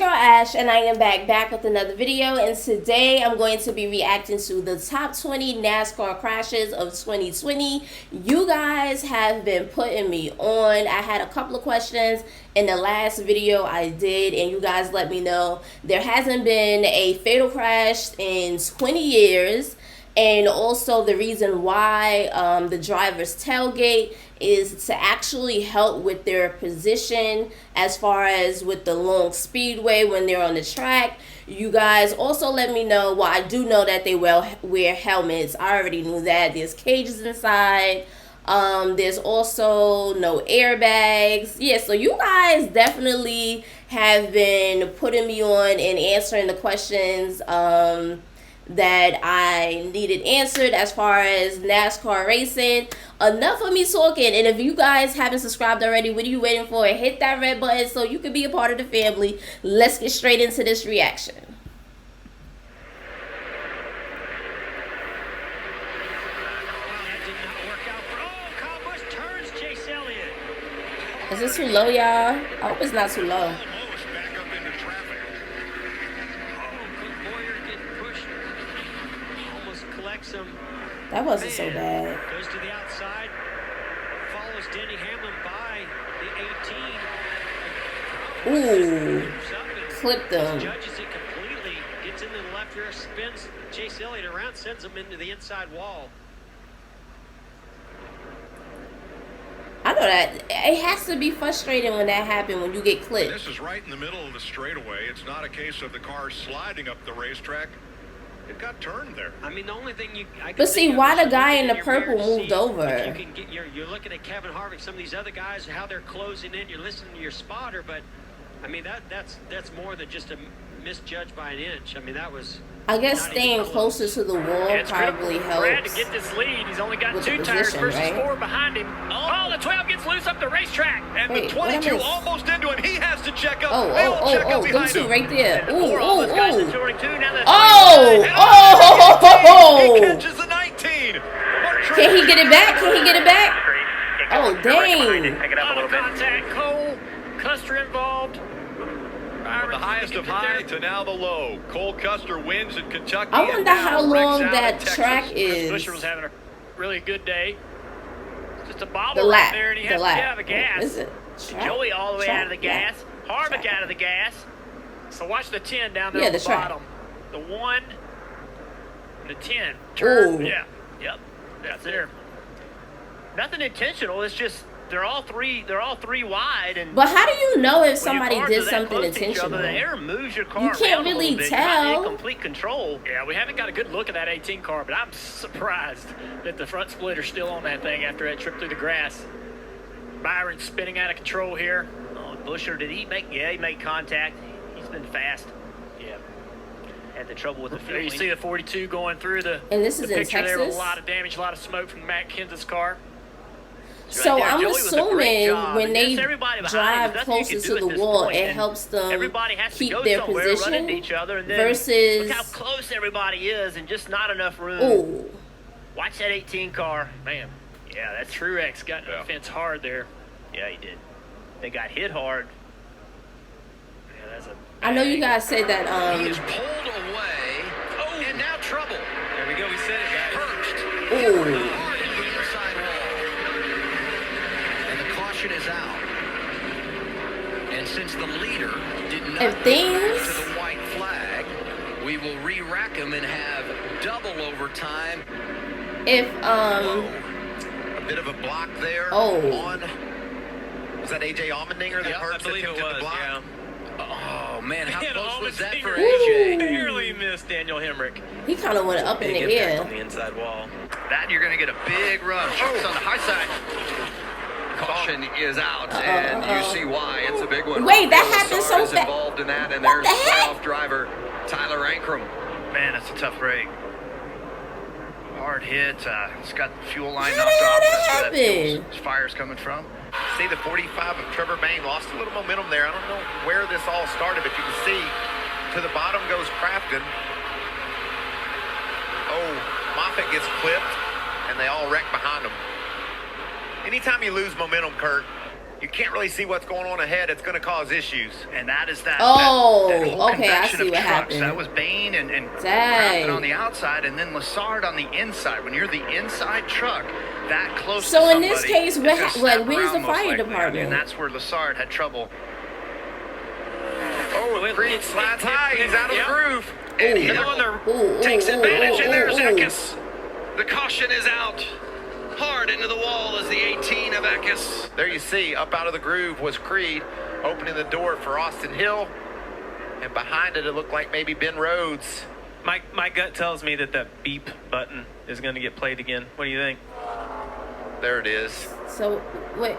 your girl Ash, and I am back with another video, and today I'm going to be reacting to the top 20 NASCAR crashes of 2020. You guys have been putting me on. I had a couple of questions in the last video I did, and you guys let me know there hasn't been a fatal crash in 20 years. And also the reason why the driver's tailgate is to actually help with their position as far as with the long speedway when they're on the track. You guys also let me know, well, I do know that they wear helmets. I already knew that. There's cages inside. There's also no airbags. Yeah, so you guys definitely have been putting me on and answering the questions that I needed answered as far as NASCAR racing. Enough of me talking, and if you guys haven't subscribed already, what are you waiting for? Hit that red button so you can be a part of the family. Let's get straight into this reaction. Is this too low, y'all? I hope it's not too low. That wasn't so bad. Goes to the outside, follows Denny Hamlin by the 18. Ooh, clipped them. Judges it completely, gets into the left rear, spins Chase Elliott around, sends him into the inside wall. I know that it has to be frustrating when that happens, when you get clipped. This is right in the middle of the straightaway. It's not a case of the car sliding up the racetrack. It got turned there. I mean, the only thing but see, why the guy in the purple moved over? You're looking at Kevin Harvick, some of these other guys, how they're closing in. You're listening to your spotter, but I mean that's more than just a misjudge by an inch. I mean, that was. I guess staying closer to the wall probably helps. Brad to get this lead. He's only got two tires versus four behind him. Oh, the 12 gets loose up the racetrack. And the 22 almost into him. He has to check up. Them two right there. Ooh. He catches the 19. Can he get it back? Oh, dang. Contact, Cole, Custer involved. From the highest of high to now the low. Cole Custer wins in Kentucky. I wonder how long that track is. Busher was having a really good day. Just a bobble right there, and he has to get out of the gas. Is it? Joey all the way out of the gas. Harvick out of the gas. So watch the 10 down there on the bottom. The 1 and the 10. Turn. Yeah. Yep. That's there. Nothing intentional. It's just they're all three wide. And but how do you know if somebody did something intentional? The air moves your car. You can't really tell. Complete control. Yeah, we haven't got a good look at that 18 car, but I'm surprised that the front splitter's still on that thing after that trip through the grass. Byron's spinning out of control here. Oh, Busher, did he make? Yeah, he made contact. He's been fast. Yeah. Had the trouble with the fuel. You see the 42 going through the. And this is in picture Texas. There with a lot of damage, a lot of smoke from Matt Kenseth's car. So right I'm assuming when they drive closer to the wall, it helps them keep their position versus look how close everybody is and just not enough room. Ooh. Watch that 18 car. Man, yeah, that Truex got in the fence hard there. Yeah, he did. They got hit hard. Yeah, that's a. I know you guys said that. He is pulled away. Oh, and now trouble. There we go. We said it, guys. Perched. Ooh. Is out. And since the leader did not get to the white flag, we will re-rack him and have double overtime. If a bit of a block there on. Was that AJ Allmendinger that hurt? I believe it was. Yeah. Oh man, how close was that for AJ? Barely missed Daniel Hemrick. He kind of went up in the air on the inside wall. That you're going to get a big rush. On the high side. Caution is out, and you see why. It's a big one. Wait, that happened so fast. Involved in that, and there's playoff driver Tyler Ankrum. Man, that's a tough break. Hard hit. It's got the fuel line knocked off. That's where that fire's coming from. See the 45 of Trevor Bayne lost a little momentum there. I don't know where this all started, but you can see to the bottom goes Crafton. Oh, Moffitt gets clipped, and they all wreck behind him. Anytime you lose momentum, Kurt, you can't really see what's going on ahead. It's going to cause issues. And that is that. Oh, that whole okay, I convection see of what trucks. happened. That was Bain and Dang. Crafton on the outside, and then Lassard on the inside. When you're the inside truck, that close So to in this somebody, case, it's what gonna ha- snap like, where's the around most fire likely. department? And that's where Lassard had trouble. Oh, Creed slides high. He's out of the groove. And Ooh. Hitler takes advantage, and there's ooh. Eckes. The caution is out. Hard into the wall is the 18 of Eckes. There you see, up out of the groove was Creed, opening the door for Austin Hill. And behind it, it looked like maybe Ben Rhodes. My gut tells me that beep button is going to get played again. What do you think? There it is. So, wait.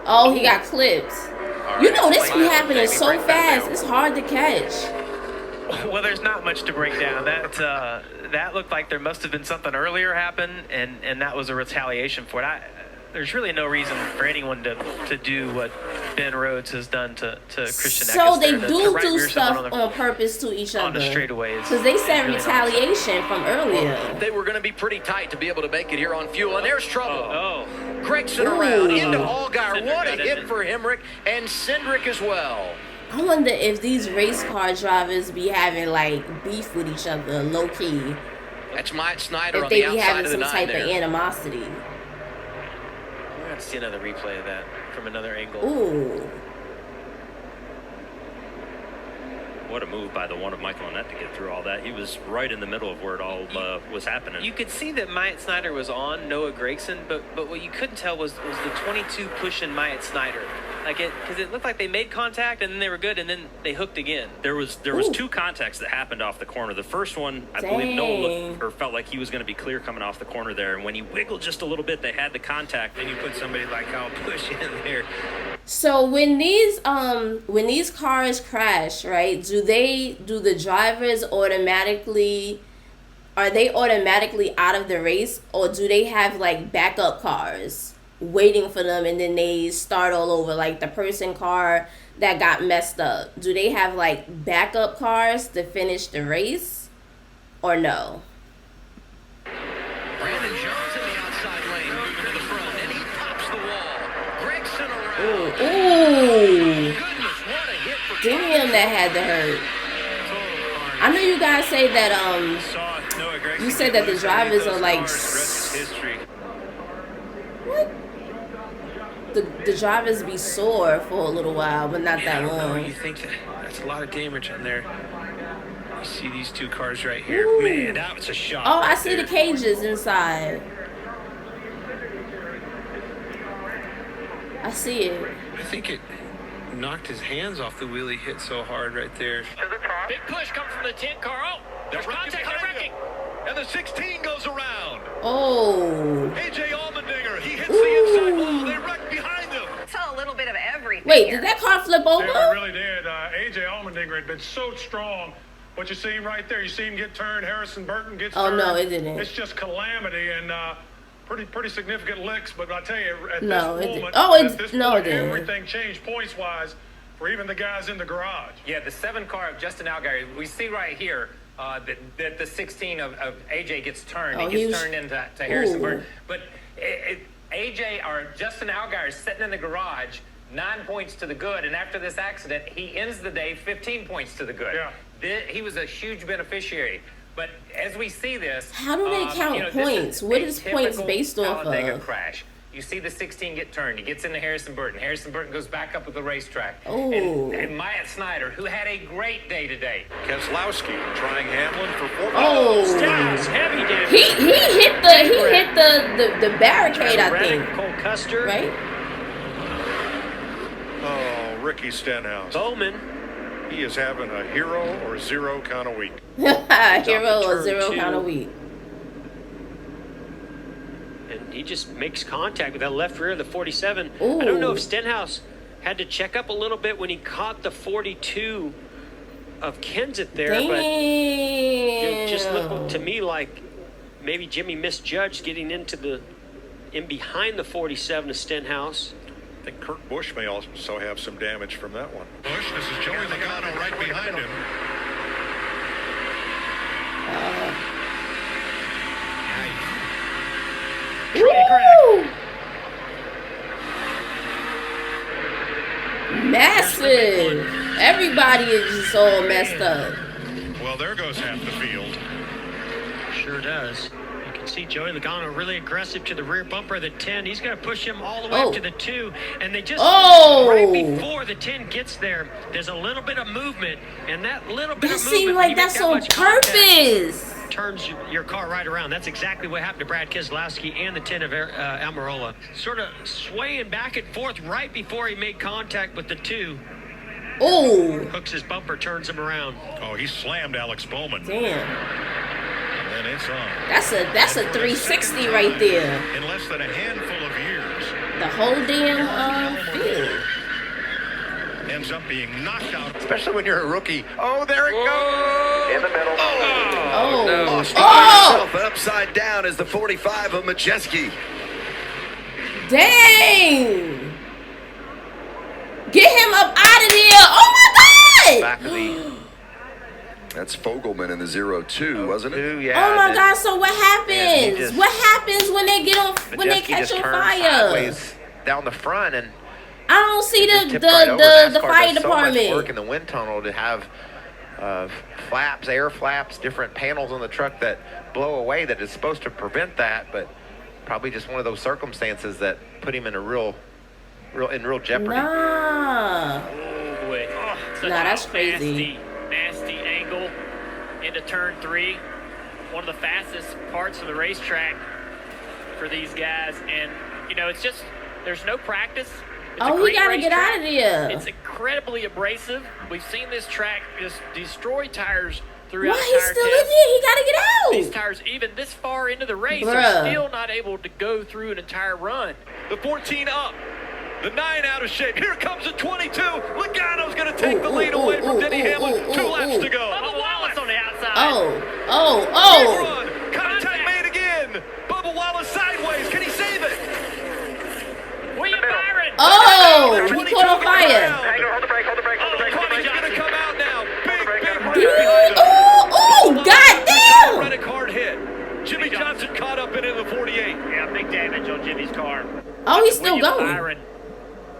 Oh, he got clipped. All You right, know, this be Miles, happening maybe so break that fast. down. It's hard to catch. Well, there's not much to break down. That looked like there must have been something earlier happen, and that was a retaliation for it. There's really no reason for anyone to do what Ben Rhodes has done to Christian Eckes. So they there, to do right do rear someone stuff on purpose to each on other. the straightaways. Because they said Really retaliation from earlier. They were going to be pretty tight to be able to make it here on fuel, and there's trouble. Oh, Gregson Ooh. around into Allgaier. Cindric What a got in hit it. for Hemrick, and Cindric as well. I wonder if these race car drivers be having like beef with each other, low key. That's Mike Snyder If on they the be outside having of the some nine type of there. animosity. we're going to see another replay of that from another angle. Ooh. What a move by the one of Michael Annette to get through all that. He was right in the middle of where it all was happening. You could see that Myatt Snyder was on Noah Gragson, but what you couldn't tell was the 22 pushing Myatt Snyder. Because it looked like they made contact and then they were good and then they hooked again. There was Ooh. two contacts that happened off the corner. The first one, I believe Noah Dang. looked or felt like he was going to be clear coming off the corner there. And when he wiggled just a little bit, they had the contact. Then you put somebody like Kyle Busch in there. So when these cars crash, right? Do the drivers automatically out of the race, or do they have like backup cars waiting for them and then they start all over, like the person car that got messed up? Do they have like backup cars to finish the race or no? Brandon Jones in the outside lane, moving to the front, and he pops the wall. Gregson around. Ooh. Goodness, what a hit for Damn, that had to hurt. I know you guys say that Saw Noah Gragson you said get that the loose underneath drivers those are like cars. The rest is history. what? The drivers be sore for a little while, but not that I don't know. long. You think that's a lot of damage on there. You see these two cars right here. Ooh. Man, that was a shot. Oh, I right see there. the cages inside. I see it. I think it knocked his hands off the wheel. He hit so hard right there. Big push coming from the 10 car. Oh, there's contact. They're wrecking. And the 16 goes around. Oh. AJ Allmendinger, he hits Ooh. the inside wall. They wreck behind them. Saw a little bit of everything. Wait, here. did that car flip They over? really did. AJ Allmendinger had been so strong. What you see right there, you see him get turned. Harrison Burton gets Oh, turned. no, it didn't. It's just calamity and pretty significant licks. But I tell you, at No, it this didn't. moment, Oh, at it's- this no, point, it didn't. everything changed points-wise for even the guys in the garage. Yeah, the 7 car of Justin Allgaier, we see right here that the 16 of AJ gets turned. Oh, he he gets was- turned into Harrison Ooh. Burton. But AJ or Justin Allgaier is sitting in the garage, 9 points to the good, and after this accident, he ends the day 15 points to the good. Yeah. He was a huge beneficiary. But as we see this, How do they count this points? What a is points typical based off Talladega of? crash. You see the 16 get turned. He gets into Harrison Burton. Harrison Burton goes back up with the racetrack. Oh. And Myatt Snyder, who had a great day today. Keselowski trying Hamlin for 4 Oh. Stas, heavy damage. He hit the barricade, I think. Cole Custer. Right? Oh, Ricky Stenhouse. Bowman. He is having a hero or zero kind of week. Hero or turn zero two. kind of week. And he just makes contact with that left rear of the 47. Ooh. I don't know if Stenhouse had to check up a little bit when he caught the 42 of Kenseth there, but it just looked Damn. to me like maybe Jimmy misjudged getting in behind the 47 of Stenhouse. I think Kurt Busch may also have some damage from that one. Busch, this is Joey Logano right behind him. Woo! everybody is just all messed up. Well, there goes half the field. Sure does. You can see Joey Logano really aggressive to the rear bumper of the 10. He's going to push him all the way up to the 2. And they just, right before the 10 gets there, there's a little bit of movement. And that little bit of movement, seems like that's on purpose. Turns your car right around. That's exactly what happened to Brad Keselowski and the 10 of Almirola. Sort of swaying back and forth right before he made contact with the 2. Oh. Hooks his bumper, turns him around. Oh, he slammed Alex Bowman. Damn. And it's on. That's a 360 right there. In less than a handful of years. The whole damn field. Ends up being knocked out. Especially when you're a rookie. Oh, there it goes. In the middle. Oh. No. Oh. Himself upside down is the 45 of Majeski. Dang. Get him up out of there. Oh my God. Back of the. That's Fogelman in the 0-2, wasn't it? Yeah. Oh my God. So what happens? just- What happens when they get on when they Majeski catch just on turned fire? sideways down the front and I don't see the tipped right over. NASCAR fire does so much work department. in the wind tunnel to have flaps, air flaps, different panels on the truck that blow away that is supposed to prevent that, but probably just one of those circumstances that put him in a real jeopardy. Nah. Oh, boy. Oh, such Nah, that's a crazy. Nasty angle into turn 3. One of the fastest parts of the racetrack for these guys. And, you know, it's just, there's no practice. It's a Oh, he great gotta get racetrack. out of there. It's incredibly abrasive. We've seen this track just destroy tires throughout Why he's tire still in tests. there? He gotta get out. These tires, even this far into the race, Bruh. are still not able to go through an entire run. The 14 up. The 9 out of shape. Here comes the 22. Logano's going to take the lead away from Denny Hamlin. 2 laps to go. Bubba Wallace on the outside. Oh. Big run. Contact made again. Bubba Wallace sideways. Can he save it? William Byron. Oh, he caught on fire. Hold the brake. He's going to come out now. Big run. Oh, goddamn. Credit card hit. Jimmy Johnson caught up in the 48. Yeah, big damage on Jimmy's car. Oh, he's still William going. Byron.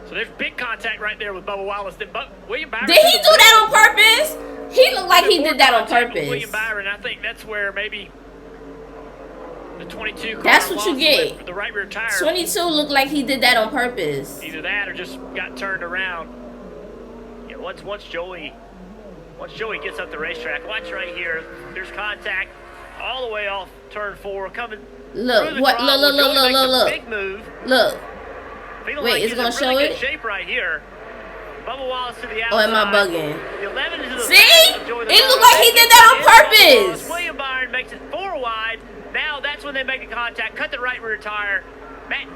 So there's big contact right there with Bubba Wallace. Then William Byron. Did he do that on purpose? He looked like he did that on purpose. William Byron, I think that's where maybe the 22 car That's what you lost get. the right rear tire. 22 looked like he did that on purpose. Either that or just got turned around. Yeah, once Joey gets up the racetrack, watch right here. There's contact all the way off turn 4 coming. Look, through the what? throttle. Look. Joey makes a big move. Look. Feeling Wait, like it's he's gonna in show really it? good shape right here. Bubba Wallace to the outside. Oh, am I bugging? The 11 is to the See? left of Joey It Logano. looked like he did that on purpose. William Byron makes it 4 wide. Now that's when they make the contact. Cut the right rear tire.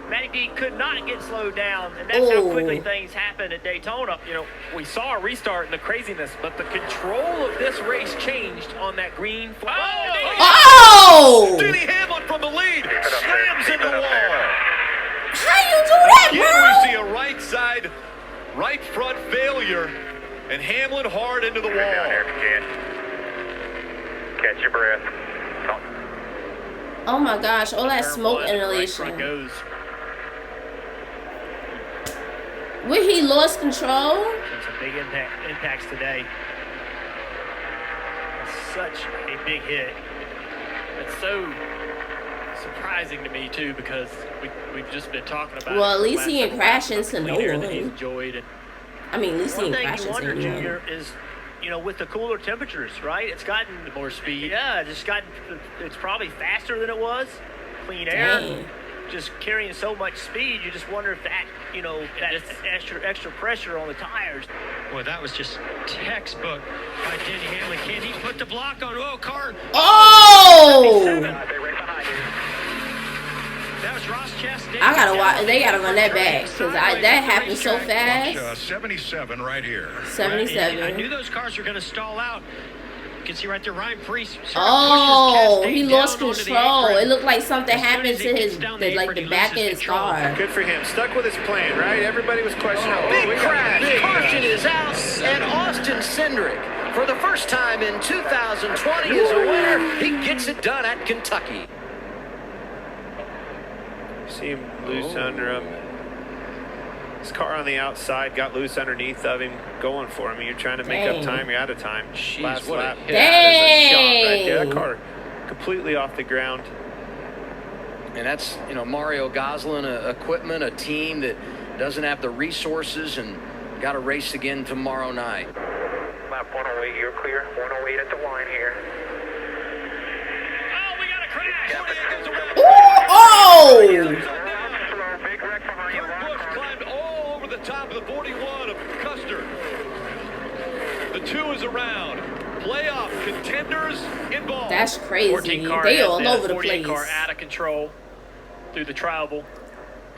Matty D could not get slowed down, and that's how quickly things happen at Daytona. You know, we saw a restart and the craziness, but the control of this race changed on that green flag. Oh! Denny Hamlin from the lead slams into the wall. How you do that, Again, bro? we see a right side, right front failure, and Hamlin hard into the wall. Catch your breath. Oh my gosh, all that Turn smoke 1, right inhalation. front goes. Where he lost control? Some big impacts today. Such a big hit. It's so surprising to me too, because we've just been talking about. Well, it at least for the he last ain't crash into no cleaner that he's one. enjoyed. And I mean, at least he one ain't thing crash you into wonder, anyone. Junior, is, you know, with the cooler temperatures, right? It's gotten more speed. Yeah, it's probably faster than it was. Clean air. Dang. Just carrying so much speed, you just wonder if that, you know, that extra pressure on the tires. Boy, that was just textbook by Denny Hamlin. Can he put the block on? Oh, car. Oh! That was Ross Chastain. I gotta watch. They gotta run that back because that happened so fast. 77 right here. 77. I knew those cars were going to stall out. You can see right there, Ryan Preece. Oh, he lost control. It looked like something happened to his, the back of his car. Good for him. Stuck with his plan, right? Everybody was questioning. Big crash. Caution is out, and Austin Cindric, for the first time in 2020, is a winner. He gets it done at Kentucky. See him loose under him. His car on the outside got loose underneath of him, going for him. You're trying to make up time, you're out of time. Jeez, last what a lap. hit. That is a shot right there. That car completely off the ground. And that's, you know, Mario Goslin, equipment, a team that doesn't have the resources and got to race again tomorrow night. Lap 108, you're clear. 108 at the line here. Oh, we got a crash. Oh! Kurt Busch climbed all over the top of the 41 of Custer. The 2 is around. Playoff contenders involved. That's crazy. 14 car They has all the over the 48 place. car out of control through the trioval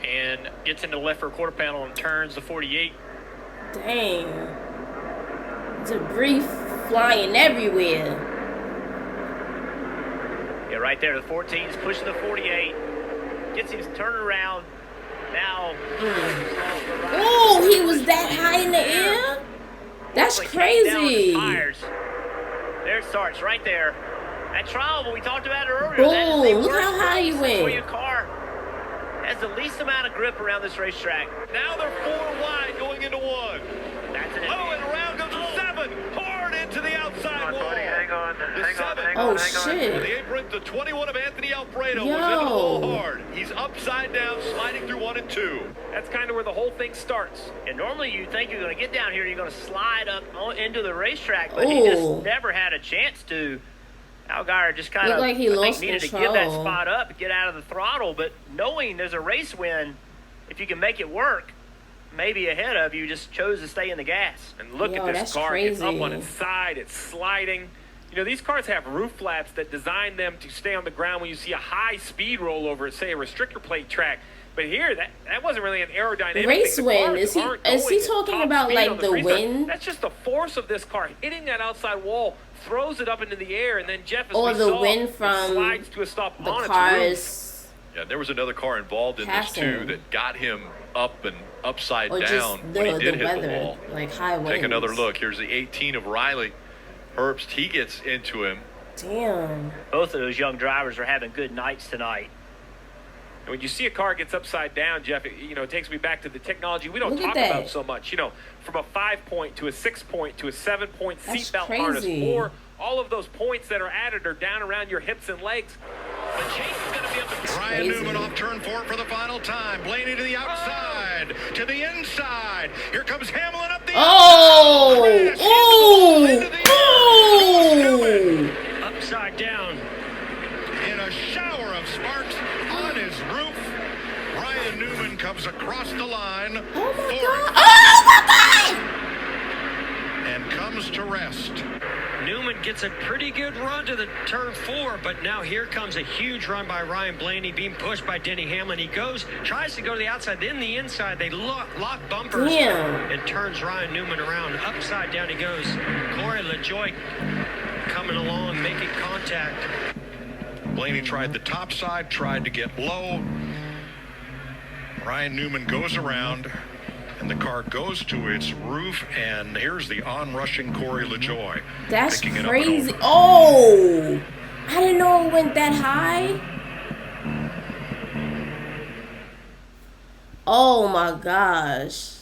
and gets into left for quarter panel and turns the 48. Dang. Debris flying everywhere. Yeah, right there. The 14's pushing the 48. Gets him turning around. Now. Oh, he was that high in the air? That's crazy. There it starts, right there. That trial, we talked about it earlier. Boom, look how high he went. For your car has the least amount of grip around this racetrack. Now they're 4 wide going into 1. That's an and around goes the 7. Hard into the outside wall. Hang on. Oh, shit. The apron, the 21 of Anthony Alfredo was Yo. into the wall hard. He's upside down, sliding through 1 and 2. That's kind of where the whole thing starts. And normally you think you're going to get down here, you're going to slide up into the racetrack, but he just never had a chance to. Allgaier just kind of like he lost needed control. to give that spot up, get out of the throttle, but knowing there's a race win, if you can make it work, maybe ahead of you, just chose to stay in the gas. And look at this car. It's up on its side. It's sliding. You know, these cars have roof flaps that design them to stay on the ground when you see a high speed rollover at, say, a restrictor plate track. But here, that wasn't really an aerodynamic race thing. win. Is he talking about like the wind? That's just the force of this car hitting that outside wall, throws it up into the air, and then Jeff, as or we the saw, wind from slides to a stop the on cars. its roof. Yeah, there was another car involved in this too that got him up and upside down when he did hit the wall. Like high winds. Take another look. Here's the 18 of Riley Herbst. He gets into him. Damn. Both of those young drivers are having good nights tonight. And when you see a car gets upside down, Jeff, it takes me back to the technology we don't Look talk at that. about so much. From a 5-point to a 6-point to a 7-point That's seatbelt harness, crazy. or all of those points that are added are down around your hips and legs. But Chase is going to be up to Ryan Newman off turn 4 for the final time. Blaney to the outside, to the inside. Here comes Hamlin up the inside. Upside down. In a shower of sparks on his roof, Ryan Newman comes across the line. And comes to rest. Newman gets a pretty good run to the turn 4, but now here comes a huge run by Ryan Blaney, being pushed by Denny Hamlin. He tries to go to the outside, then the inside. They lock bumpers and turns Ryan Newman around. Upside down he goes. Corey LaJoie coming along, making contact. Blaney tried the top side, tried to get low. Ryan Newman goes around, and the car goes to its roof, and here's the on-rushing Corey LaJoie. That's picking it up crazy. Oh, I didn't know it went that high. Oh my gosh.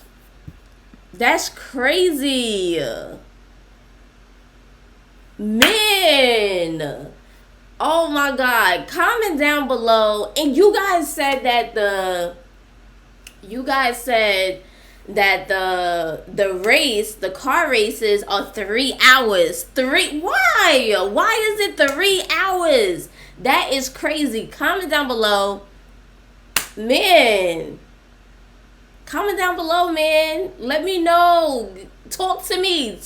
That's crazy. Man. Oh my God. Comment down below. And you guys said that the car races are 3 hours. Why is it 3 hours? That is crazy. Comment down below. Man. Comment down below, man. Let me know. Talk to me,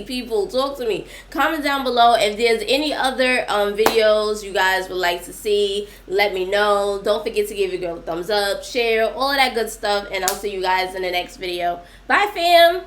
people. Talk to me. Comment down below if there's any other videos you guys would like to see. Let me know. Don't forget to give your girl a thumbs up, share, all of that good stuff, and I'll see you guys in the next video. Bye, fam.